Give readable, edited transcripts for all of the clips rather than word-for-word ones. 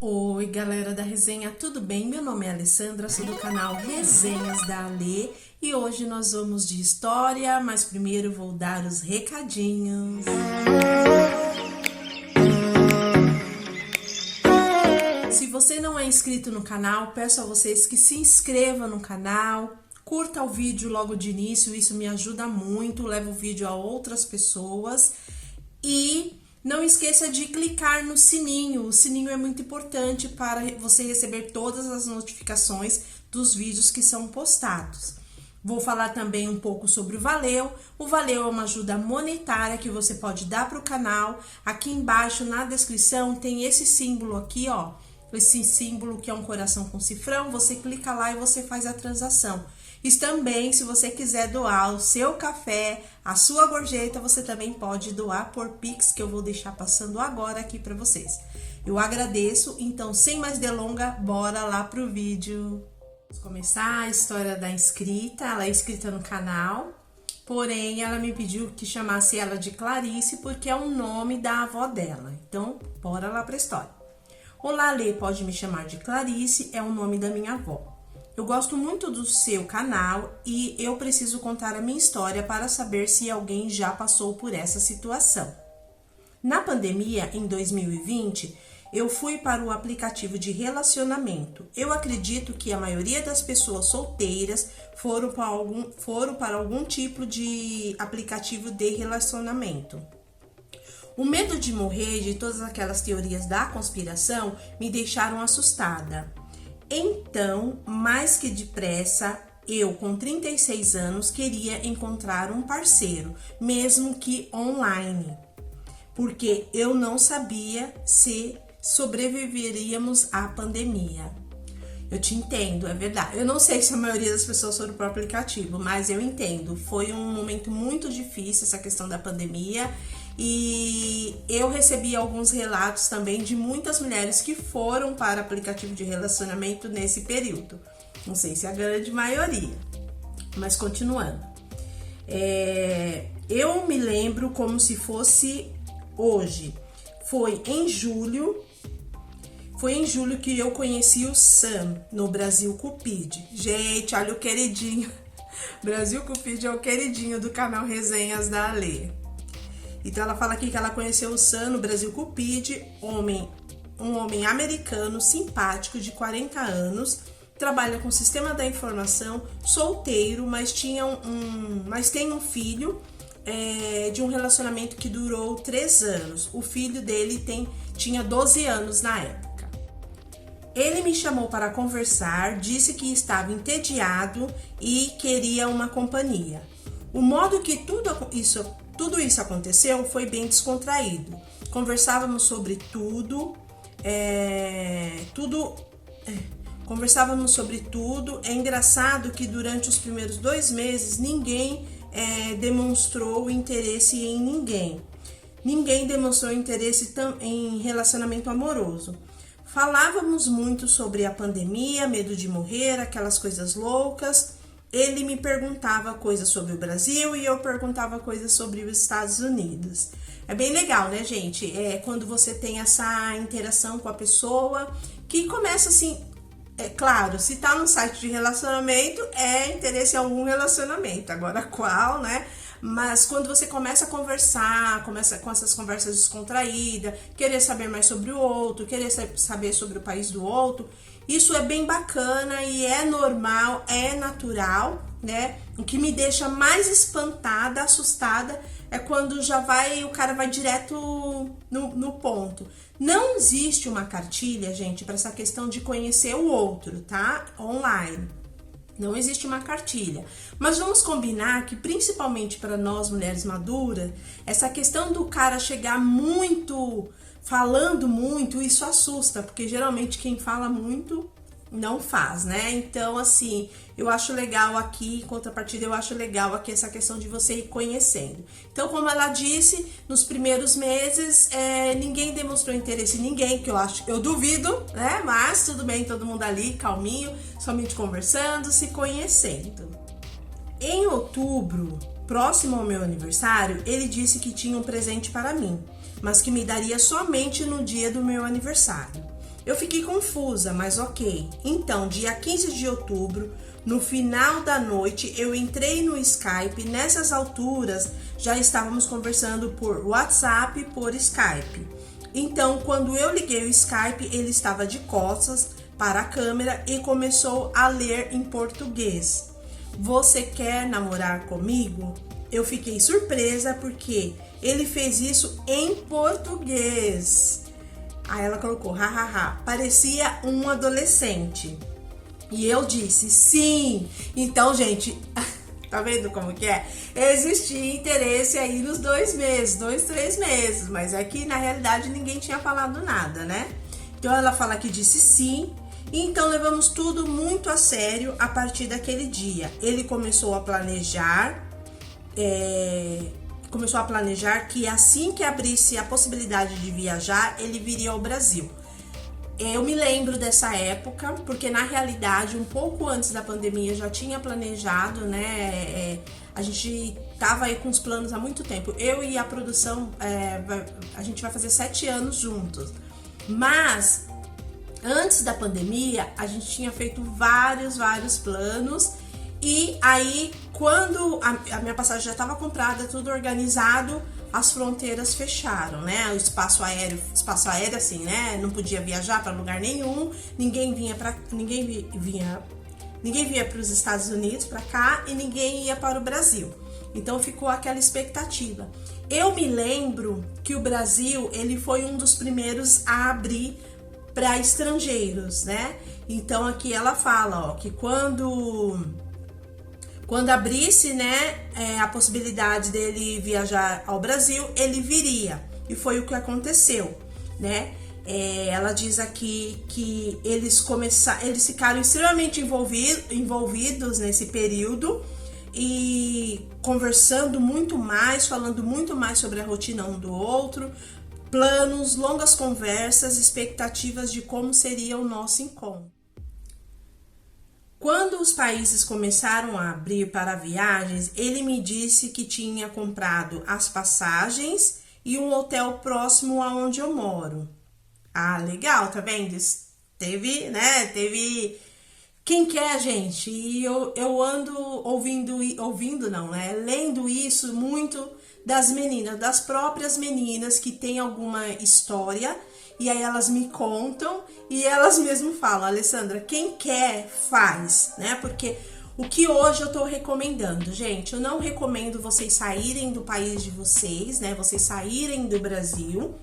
Oi, galera da resenha, tudo bem? Meu nome é Alessandra, sou do canal Resenhas da Ale e hoje nós vamos de história, mas primeiro vou dar os recadinhos. Se você não é inscrito no canal, peço a vocês que se inscrevam no canal, curta o vídeo logo de início, isso me ajuda muito, leva o vídeo a outras pessoas e não esqueça de clicar no sininho, o sininho é muito importante para você receber todas as notificações dos vídeos que são postados. Vou falar também um pouco sobre o Valeu. O Valeu é uma ajuda monetária que você pode dar para o canal. Aqui embaixo na descrição tem esse símbolo aqui, ó. Esse símbolo que é um coração com cifrão, você clica lá e você faz a transação. E também, se você quiser doar o seu café, a sua gorjeta, você também pode doar por Pix, que eu vou deixar passando agora aqui para vocês. Eu agradeço, então, sem mais delonga, bora lá pro vídeo. Vamos começar a história da inscrita, ela é inscrita no canal, porém, ela me pediu que chamasse ela de Clarice, porque é o nome da avó dela. Então, bora lá pra história. Olá, Lê, pode me chamar de Clarice, é o nome da minha avó. Eu gosto muito do seu canal e eu preciso contar a minha história para saber se alguém já passou por essa situação. Na pandemia, em 2020, eu fui para o aplicativo de relacionamento. Eu acredito que a maioria das pessoas solteiras foram para algum tipo de aplicativo de relacionamento. O medo de morrer, de todas aquelas teorias da conspiração, me deixaram assustada. Então, mais que depressa, eu, com 36 anos, queria encontrar um parceiro, mesmo que online, porque eu não sabia se sobreviveríamos à pandemia. Eu te entendo, é verdade. Eu não sei se a maioria das pessoas foram para o aplicativo, mas eu entendo. Foi um momento muito difícil essa questão da pandemia. E eu recebi alguns relatos também de muitas mulheres que foram para aplicativo de relacionamento nesse período. Não sei se a grande maioria, mas continuando. Eu me lembro como se fosse hoje. Foi em julho que eu conheci o Sam no Brasil Cupid. Gente, olha o queridinho. Brasil Cupid é o queridinho do canal Resenhas da Ale. Então ela fala aqui que ela conheceu o Sam no Brasil Cupid, um homem americano, simpático, de 40 anos, trabalha com sistema da informação, solteiro, mas tem um filho de um relacionamento que durou 3 anos. O filho dele tinha 12 anos na época. Ele me chamou para conversar, disse que estava entediado e queria uma companhia. O modo que tudo isso aconteceu foi bem descontraído. Conversávamos sobre tudo. Conversávamos sobre tudo. É engraçado que durante os primeiros 2 meses ninguém demonstrou interesse em ninguém. Ninguém demonstrou interesse em relacionamento amoroso. Falávamos muito sobre a pandemia, medo de morrer, aquelas coisas loucas. Ele me perguntava coisas sobre o Brasil e eu perguntava coisas sobre os Estados Unidos. É bem legal, né, gente? Quando você tem essa interação com a pessoa, que começa assim, claro, se tá no site de relacionamento, é interesse em algum relacionamento. Agora qual, né? Mas quando você começa a conversar, começa com essas conversas descontraídas, querer saber mais sobre o outro, querer saber sobre o país do outro, isso é bem bacana e é normal, é natural, né? O que me deixa mais espantada, assustada, é quando o cara vai direto no ponto. Não existe uma cartilha, gente, para essa questão de conhecer o outro, tá? Online. Não existe uma cartilha. Mas vamos combinar que, principalmente para nós mulheres maduras, essa questão do cara chegar falando muito, isso assusta, porque geralmente quem fala muito não faz, né? Então, assim, eu acho legal aqui, em contrapartida, eu acho legal aqui essa questão de você ir conhecendo. Então, como ela disse, nos primeiros meses, ninguém demonstrou interesse em ninguém, que eu duvido, né? Mas tudo bem, todo mundo ali, calminho, somente conversando, se conhecendo. Em outubro, próximo ao meu aniversário, ele disse que tinha um presente para mim, mas que me daria somente no dia do meu aniversário. Eu fiquei confusa, mas ok. Então, dia 15 de outubro, no final da noite, eu entrei no Skype. Nessas alturas, já estávamos conversando por WhatsApp, por Skype. Então, quando eu liguei o Skype, ele estava de costas para a câmera e começou a ler em português. Você quer namorar comigo? Eu fiquei surpresa porque ele fez isso em português. Aí ela colocou, hahaha, parecia um adolescente. E eu disse, sim. Então, gente, tá vendo como que é? Existia interesse aí nos 2 meses, 2, 3 meses. Mas é que, na realidade, ninguém tinha falado nada, né? Então, ela fala que disse sim. Então, levamos tudo muito a sério a partir daquele dia. Ele começou a planejar... que assim que abrisse a possibilidade de viajar, ele viria ao Brasil. Eu me lembro dessa época, porque na realidade, um pouco antes da pandemia, eu já tinha planejado, né? A gente tava aí com os planos há muito tempo. Eu e a produção, a gente vai fazer 7 anos juntos. Mas, antes da pandemia, a gente tinha feito vários planos. E aí, quando a minha passagem já estava comprada, tudo organizado, as fronteiras fecharam, né? O espaço aéreo assim, né? Não podia viajar para lugar nenhum, ninguém vinha para os Estados Unidos, para cá, e ninguém ia para o Brasil. Então ficou aquela expectativa. Eu me lembro que o Brasil, ele foi um dos primeiros a abrir para estrangeiros, né? Então aqui ela fala, ó, que quando abrisse, né, a possibilidade dele viajar ao Brasil, ele viria. E foi o que aconteceu, né? Ela diz aqui que eles ficaram extremamente envolvidos nesse período e conversando muito mais, falando muito mais sobre a rotina um do outro, planos, longas conversas, expectativas de como seria o nosso encontro. Quando os países começaram a abrir para viagens, ele me disse que tinha comprado as passagens e um hotel próximo aonde eu moro. Ah, legal, tá vendo? Teve, né? Teve... Quem quer, gente? E eu ando ouvindo não, né? Lendo isso muito das meninas, das próprias meninas que têm alguma história. E aí elas me contam e elas mesmo falam, Alessandra, quem quer faz, né? Porque o que hoje eu tô recomendando, gente, eu não recomendo vocês saírem do país de vocês, né? Vocês saírem do Brasil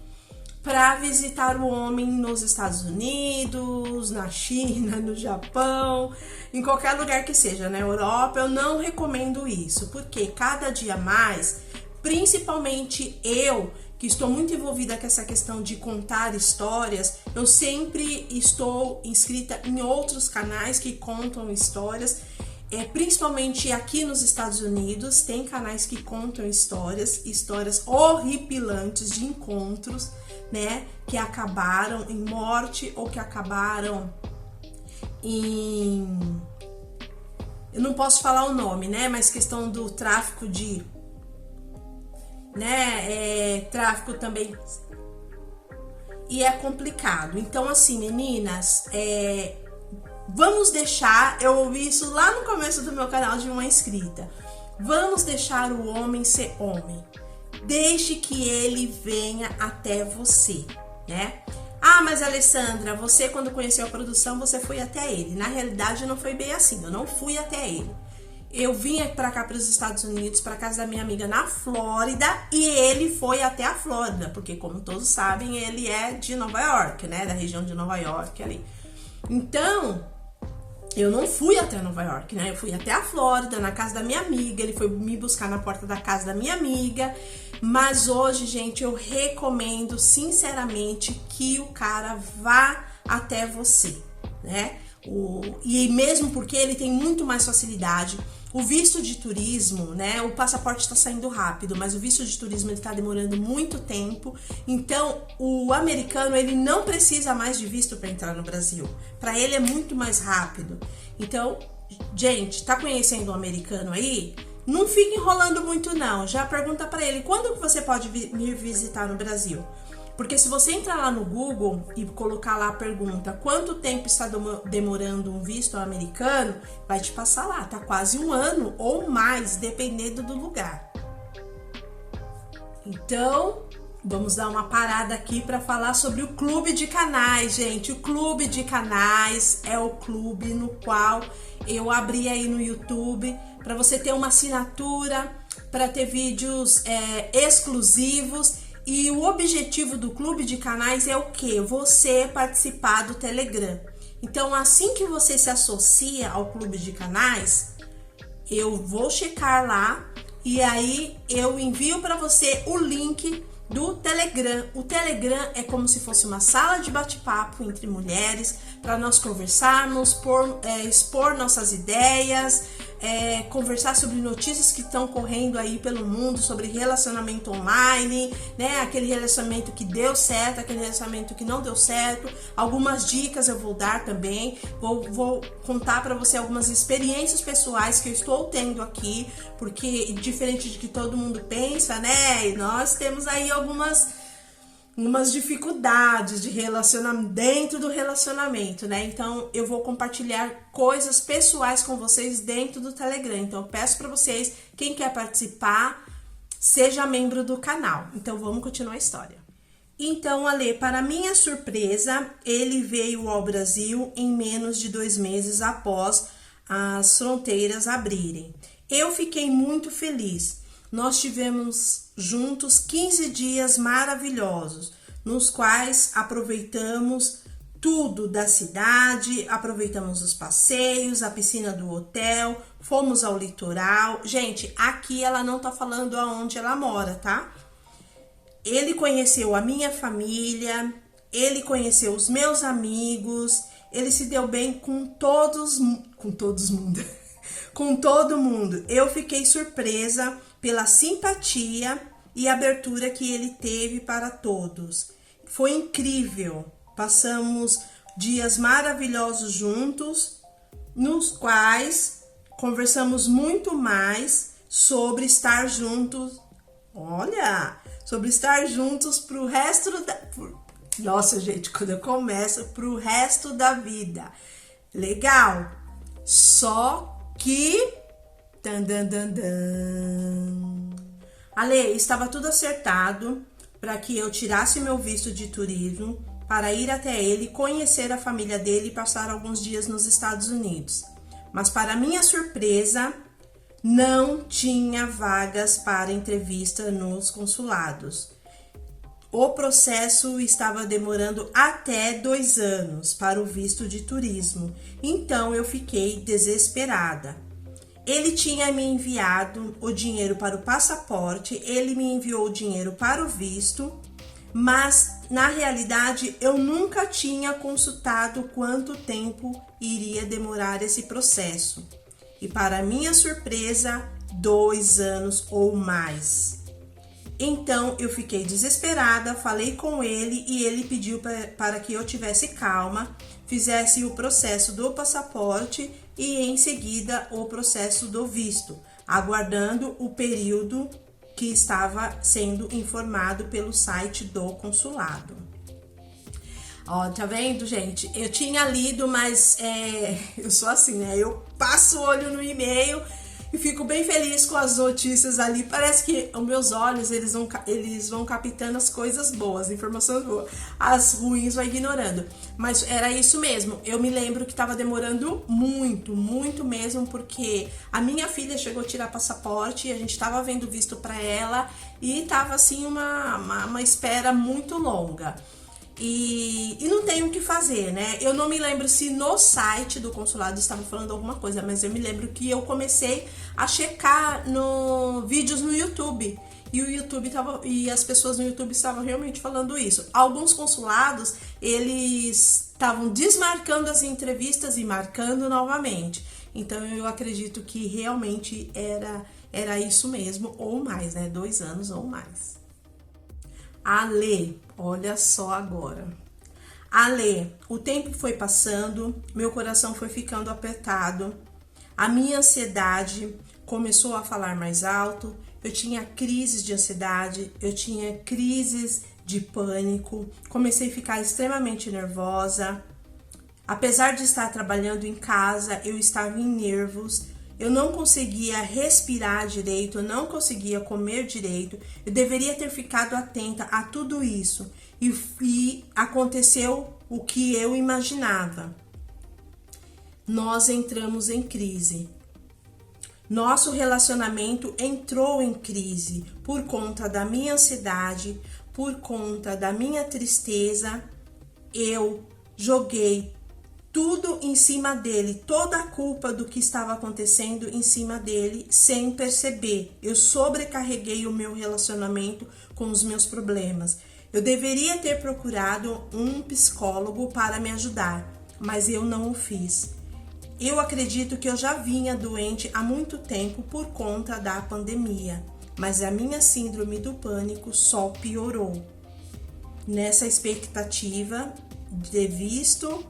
para visitar o homem nos Estados Unidos, na China, no Japão, em qualquer lugar que seja, na Europa. Eu não recomendo isso, porque cada dia mais, principalmente eu, que estou muito envolvida com essa questão de contar histórias, eu sempre estou inscrita em outros canais que contam histórias, principalmente aqui nos Estados Unidos, tem canais que contam histórias horripilantes de encontros, né, que acabaram em morte ou que acabaram em... Eu não posso falar o nome, né, mas questão do tráfico de... né, tráfico também, e é complicado. Então, assim, meninas, vamos deixar, eu ouvi isso lá no começo do meu canal de uma inscrita, vamos deixar o homem ser homem, deixe que ele venha até você, né? Ah, mas Alessandra, você quando conheceu a produção, você foi até ele. Na realidade, não foi bem assim, eu não fui até ele. Eu vim para cá, para os Estados Unidos, para casa da minha amiga na Flórida, e ele foi até a Flórida, porque como todos sabem, ele é de Nova York, né, da região de Nova York ali. Então, eu não fui até Nova York, né, eu fui até a Flórida, na casa da minha amiga, ele foi me buscar na porta da casa da minha amiga, mas hoje, gente, eu recomendo sinceramente que o cara vá até você, né, e mesmo porque ele tem muito mais facilidade. O visto de turismo, né? O passaporte está saindo rápido, mas o visto de turismo ele está demorando muito tempo. Então, o americano ele não precisa mais de visto para entrar no Brasil. Para ele é muito mais rápido. Então, gente, tá conhecendo um americano aí? Não fique enrolando muito não. Já pergunta para ele quando que você pode vir visitar no Brasil. Porque se você entrar lá no Google e colocar lá a pergunta quanto tempo está demorando um visto americano, vai te passar lá, tá quase 1 ano ou mais, dependendo do lugar. Então, vamos dar uma parada aqui para falar sobre o Clube de Canais, gente. O Clube de Canais é o clube no qual eu abri aí no YouTube para você ter uma assinatura, para ter vídeos exclusivos. E o objetivo do Clube de Canais é o quê? Você participar do Telegram. Então, assim que você se associa ao Clube de Canais, eu vou checar lá e aí eu envio para você o link do Telegram. O Telegram é como se fosse uma sala de bate-papo entre mulheres para nós conversarmos, expor nossas ideias, conversar sobre notícias que estão correndo aí pelo mundo, sobre relacionamento online, né? Aquele relacionamento que deu certo, aquele relacionamento que não deu certo. Algumas dicas eu vou dar também. Vou contar para você algumas experiências pessoais que eu estou tendo aqui, porque diferente de que todo mundo pensa, né? Nós temos aí algumas dificuldades de relacionamento dentro do relacionamento, né? Então eu vou compartilhar coisas pessoais com vocês dentro do Telegram. Então eu peço para vocês, quem quer participar, seja membro do canal. Então vamos continuar a história. Então, Ale, para minha surpresa, ele veio ao Brasil em menos de 2 meses após as fronteiras abrirem. Eu fiquei muito feliz. Nós tivemos juntos 15 dias maravilhosos, nos quais aproveitamos tudo da cidade, aproveitamos os passeios, a piscina do hotel, fomos ao litoral. Gente, aqui ela não tá falando aonde ela mora, tá? Ele conheceu a minha família, ele conheceu os meus amigos, ele se deu bem com todo mundo. Eu fiquei surpresa pela simpatia e abertura que ele teve para todos. Foi incrível. Passamos dias maravilhosos juntos, nos quais conversamos muito mais sobre estar juntos. Olha, sobre estar juntos pro resto da... Nossa, gente, quando eu começo, pro resto da vida. Legal. Só que... Ale, estava tudo acertado para que eu tirasse meu visto de turismo para ir até ele, conhecer a família dele e passar alguns dias nos Estados Unidos. Mas para minha surpresa, não tinha vagas para entrevista nos consulados. O processo estava demorando até 2 anos para o visto de turismo, então eu fiquei desesperada. Ele tinha me enviado o dinheiro para o passaporte, ele me enviou o dinheiro para o visto, mas na realidade eu nunca tinha consultado quanto tempo iria demorar esse processo. E para minha surpresa, 2 anos ou mais. Então eu fiquei desesperada, falei com ele e ele pediu para que eu tivesse calma, fizesse o processo do passaporte e em seguida o processo do visto, aguardando o período que estava sendo informado pelo site do consulado. Ó, tá vendo, gente? Eu tinha lido, mas eu sou assim, né? Eu passo o olho no e-mail e fico bem feliz com as notícias ali. Parece que os meus olhos, eles vão captando as coisas boas, informações boas. As ruins vai ignorando. Mas era isso mesmo. Eu me lembro que estava demorando muito, muito mesmo, porque a minha filha chegou a tirar passaporte, a gente estava vendo visto para ela e tava assim uma espera muito longa. E não tem o que fazer, né? Eu não me lembro se no site do consulado estava falando alguma coisa, mas eu me lembro que eu comecei a checar vídeos no YouTube. E o YouTube e as pessoas no YouTube estavam realmente falando isso. Alguns consulados, eles estavam desmarcando as entrevistas e marcando novamente. Então eu acredito que realmente era isso mesmo, ou mais, né? 2 anos ou mais. Ale, olha só agora. Ale, o tempo foi passando, meu coração foi ficando apertado, a minha ansiedade começou a falar mais alto, eu tinha crises de ansiedade, eu tinha crises de pânico, comecei a ficar extremamente nervosa. Apesar de estar trabalhando em casa, eu estava em nervos, eu não conseguia respirar direito, eu não conseguia comer direito, eu deveria ter ficado atenta a tudo isso. E aconteceu o que eu imaginava. Nós entramos em crise. Nosso relacionamento entrou em crise por conta da minha ansiedade, por conta da minha tristeza. Eu joguei tudo em cima dele, toda a culpa do que estava acontecendo em cima dele, sem perceber. Eu sobrecarreguei o meu relacionamento com os meus problemas. Eu deveria ter procurado um psicólogo para me ajudar, mas eu não o fiz. Eu acredito que eu já vinha doente há muito tempo por conta da pandemia, mas a minha síndrome do pânico só piorou. Nessa expectativa de visto,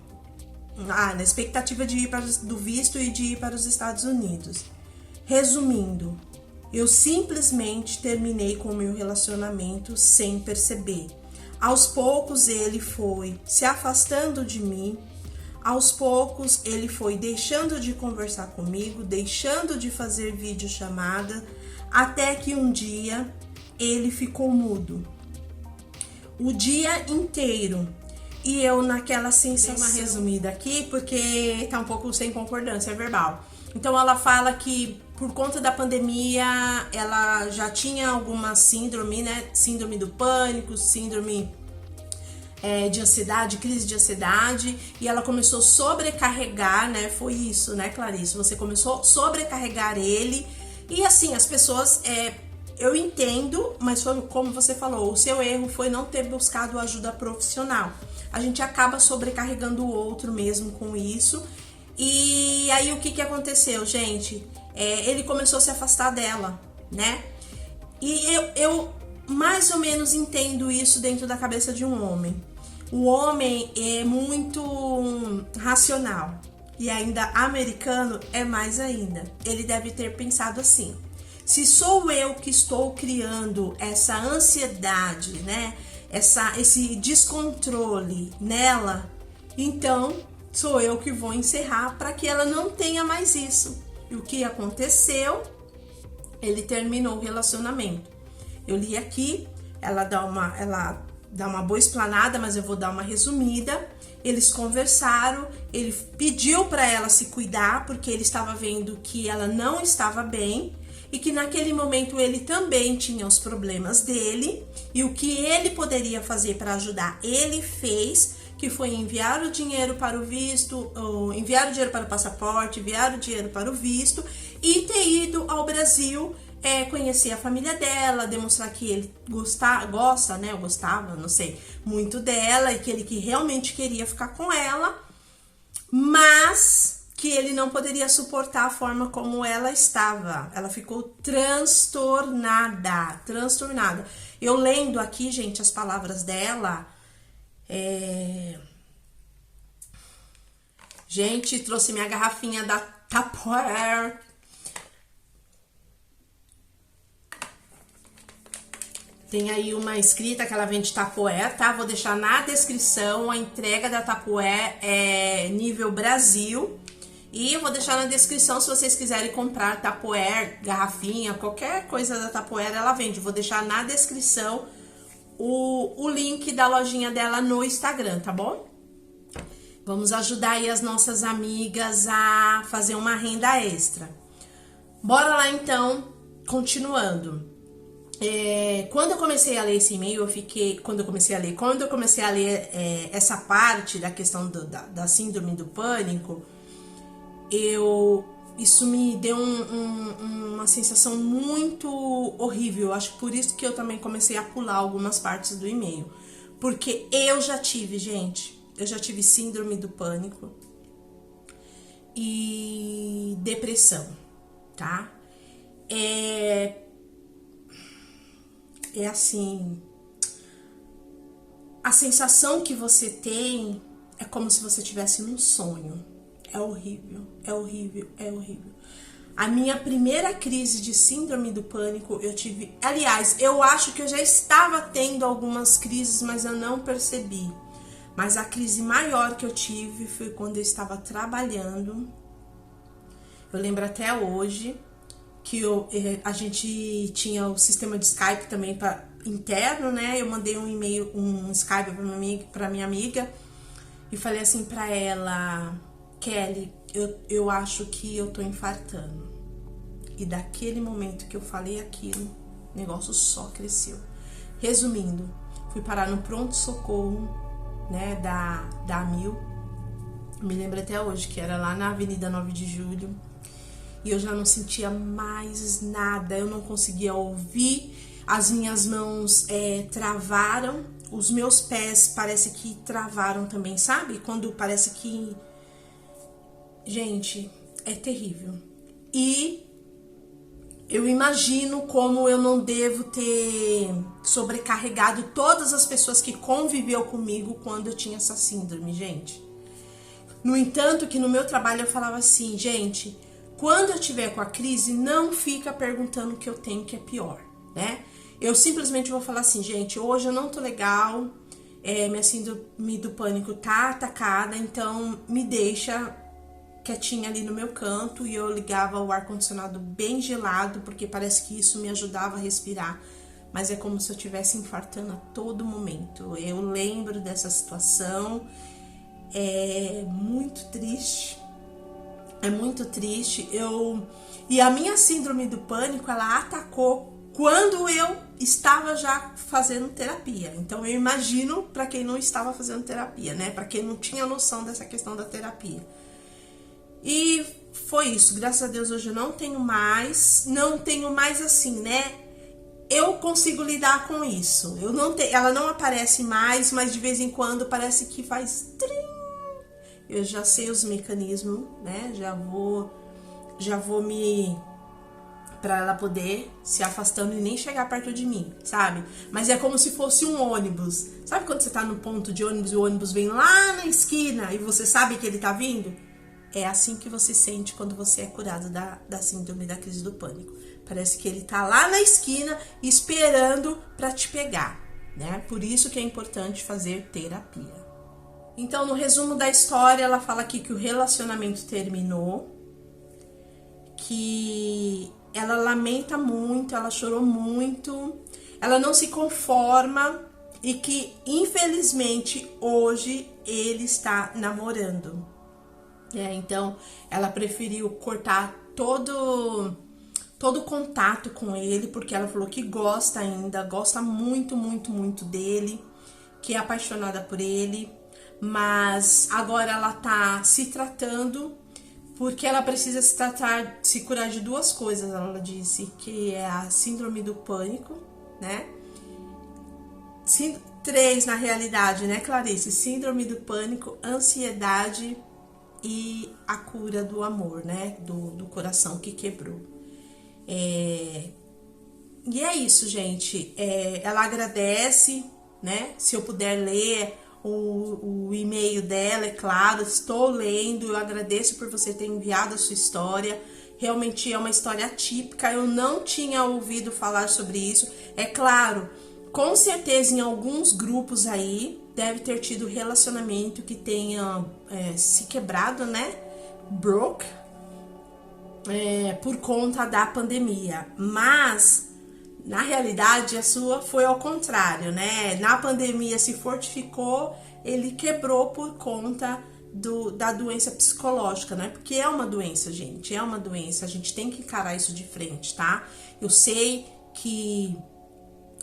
na expectativa de ir do visto e de ir para os Estados Unidos. Resumindo, eu simplesmente terminei com o meu relacionamento sem perceber. Aos poucos ele foi se afastando de mim, aos poucos ele foi deixando de conversar comigo, deixando de fazer videochamada, até que um dia ele ficou mudo. O dia inteiro. E eu naquela sensação... Dei uma resumida aqui porque tá um pouco sem concordância verbal. Então ela fala que por conta da pandemia ela já tinha alguma síndrome, né? Síndrome do pânico, síndrome de ansiedade, crise de ansiedade, e ela começou a sobrecarregar, né? Foi isso, né, Clarice? Você começou a sobrecarregar ele, e assim, as pessoas, eu entendo, mas foi como você falou, o seu erro foi não ter buscado ajuda profissional. A gente acaba sobrecarregando o outro mesmo com isso, e aí o que aconteceu, gente? Ele começou a se afastar dela, né? E eu mais ou menos entendo isso dentro da cabeça de um homem. O homem é muito racional e ainda americano é mais ainda. Ele deve ter pensado assim: se sou eu que estou criando essa ansiedade, né? Esse descontrole nela, então sou eu que vou encerrar para que ela não tenha mais isso. E o que aconteceu? Ele terminou o relacionamento. Eu li aqui, ela dá uma boa explanada, mas eu vou dar uma resumida. Eles conversaram, ele pediu para ela se cuidar, porque ele estava vendo que ela não estava bem e que naquele momento ele também tinha os problemas dele, e o que ele poderia fazer para ajudar, ele fez, que foi enviar o dinheiro para o visto, enviar o dinheiro para o passaporte, enviar o dinheiro para o visto e ter ido ao Brasil, conhecer a família dela, demonstrar que ele gosta, né, eu gostava, não sei, muito dela, e que ele que realmente queria ficar com ela, mas que ele não poderia suportar a forma como ela estava. Ela ficou transtornada. Eu lendo aqui, gente, as palavras dela, gente, trouxe minha garrafinha da Tupperware. Tem aí uma escrita que ela vende Tupperware, tá? Vou deixar na descrição a entrega da Tupperware nível Brasil. E eu vou deixar na descrição se vocês quiserem comprar Tupperware, garrafinha, qualquer coisa da Tupperware ela vende. Vou deixar na descrição o link da lojinha dela no Instagram, tá bom? Vamos ajudar aí as nossas amigas a fazer uma renda extra. Bora lá então, continuando. Quando eu comecei a ler esse e-mail, quando eu comecei a ler essa parte da questão da síndrome do pânico, isso me deu uma sensação muito horrível. Acho que por isso que eu também comecei a pular algumas partes do e-mail, porque eu já tive síndrome do pânico e depressão, tá? Assim, a sensação que você tem é como se você estivesse num sonho. É horrível. A minha primeira crise de síndrome do pânico eu tive... Aliás, eu acho que eu já estava tendo algumas crises, mas eu não percebi. Mas a crise maior que eu tive foi quando eu estava trabalhando. Eu lembro até hoje que a gente tinha o sistema de Skype também interno, né? Eu mandei um e-mail, um Skype para minha amiga e falei assim para ela: Kelly, eu acho que eu tô infartando. E daquele momento que eu falei aquilo, o negócio só cresceu. Resumindo, fui parar no pronto-socorro, né, da AMIL. Me lembro até hoje que era lá na Avenida 9 de Julho. E eu já não sentia mais nada, eu não conseguia ouvir, as minhas mãos travaram, os meus pés parece que travaram também, sabe? Quando parece que... Gente, é terrível. E eu imagino como eu não devo ter sobrecarregado todas as pessoas que conviveu comigo quando eu tinha essa síndrome, gente. No entanto, que no meu trabalho eu falava assim, gente... Quando eu tiver com a crise, não fica perguntando o que eu tenho, que é pior, né? Eu simplesmente vou falar assim, gente, hoje eu não tô legal, minha síndrome do pânico tá atacada, então me deixa quietinha ali no meu canto. E eu ligava o ar-condicionado bem gelado, porque parece que isso me ajudava a respirar. Mas é como se eu estivesse infartando a todo momento. Eu lembro dessa situação, é muito triste. É muito triste. E a minha síndrome do pânico, ela atacou quando eu estava já fazendo terapia. Então eu imagino para quem não estava fazendo terapia, né? Para quem não tinha noção dessa questão da terapia. E foi isso. Graças a Deus hoje eu não tenho mais assim, né? Eu consigo lidar com isso. Ela não aparece mais, mas de vez em quando parece que faz trim. Eu já sei os mecanismos, né? Já vou me... Pra ela poder se afastando e nem chegar perto de mim, sabe? Mas é como se fosse um ônibus. Sabe quando você tá no ponto de ônibus e o ônibus vem lá na esquina e você sabe que ele tá vindo? É assim que você sente quando você é curado da síndrome da crise do pânico. Parece que ele tá lá na esquina esperando pra te pegar, né? Por isso que é importante fazer terapia. Então, no resumo da história, ela fala aqui que o relacionamento terminou, que ela lamenta muito, ela chorou muito, ela não se conforma e que, infelizmente, hoje ele está namorando. Então, ela preferiu cortar todo o contato com ele, porque ela falou que gosta ainda, gosta muito, muito, muito dele, que é apaixonada por ele. Mas agora ela tá se tratando porque ela precisa se curar de duas coisas, ela disse, que é a síndrome do pânico, né? 3 na realidade, né, Clarice? Síndrome do pânico, ansiedade e a cura do amor, né? Do coração que quebrou. E é isso, gente. Ela agradece, né? Se eu puder ler o e-mail dela, é claro, estou lendo, eu agradeço por você ter enviado a sua história. Realmente é uma história atípica, eu não tinha ouvido falar sobre isso. É claro, com certeza em alguns grupos aí deve ter tido relacionamento que tenha se quebrado, né? Broke, por conta da pandemia. Mas na realidade, a sua foi ao contrário, né? Na pandemia se fortificou, ele quebrou por conta da doença psicológica, né? Porque é uma doença, gente, é uma doença. A gente tem que encarar isso de frente, tá? Eu sei que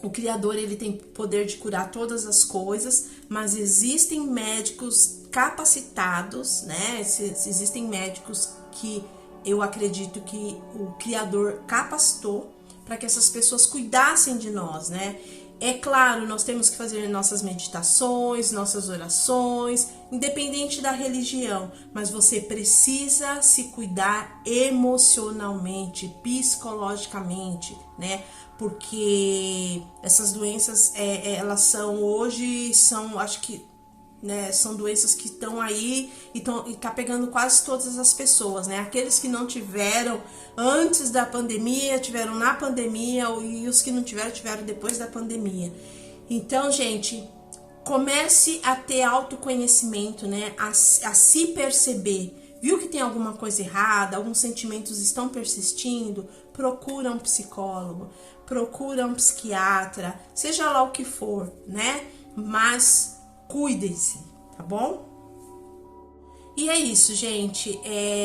o Criador, ele tem poder de curar todas as coisas, mas existem médicos capacitados, né? Existem médicos que eu acredito que o Criador capacitou para que essas pessoas cuidassem de nós, né? É claro, nós temos que fazer nossas meditações, nossas orações, independente da religião, mas você precisa se cuidar emocionalmente, psicologicamente, né? Porque essas doenças, elas são, acho que né? São doenças que estão aí e tá pegando quase todas as pessoas, né? Aqueles que não tiveram antes da pandemia, tiveram na pandemia, e os que não tiveram depois da pandemia. Então, gente, comece a ter autoconhecimento, né? A se perceber. Viu que tem alguma coisa errada, alguns sentimentos estão persistindo? Procura um psicólogo, procura um psiquiatra, seja lá o que for, né? Mas cuidem-se, tá bom? E é isso, gente.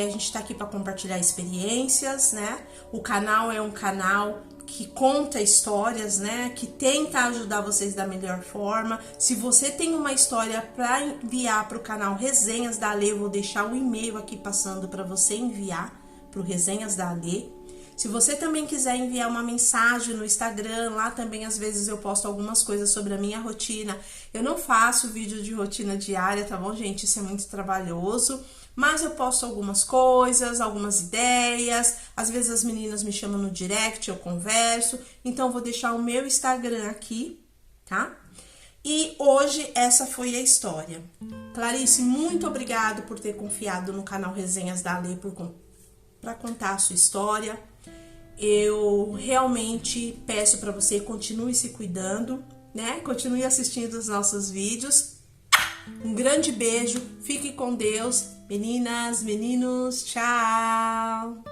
A gente tá aqui para compartilhar experiências, né? O canal é um canal que conta histórias, né? Que tenta ajudar vocês da melhor forma. Se você tem uma história para enviar para o canal Resenhas da Ale, eu vou deixar o e-mail aqui passando para você enviar para o Resenhas da Ale. Se você também quiser enviar uma mensagem no Instagram, lá também às vezes eu posto algumas coisas sobre a minha rotina. Eu não faço vídeo de rotina diária, tá bom, gente? Isso é muito trabalhoso. Mas eu posto algumas coisas, algumas ideias. Às vezes as meninas me chamam no direct, eu converso. Então eu vou deixar o meu Instagram aqui, tá? E hoje essa foi a história. Clarice, muito obrigado por ter confiado no canal Resenhas da Ale para contar a sua história. Eu realmente peço para você continue se cuidando, né? Continue assistindo os nossos vídeos. Um grande beijo, fique com Deus, meninas, meninos, tchau!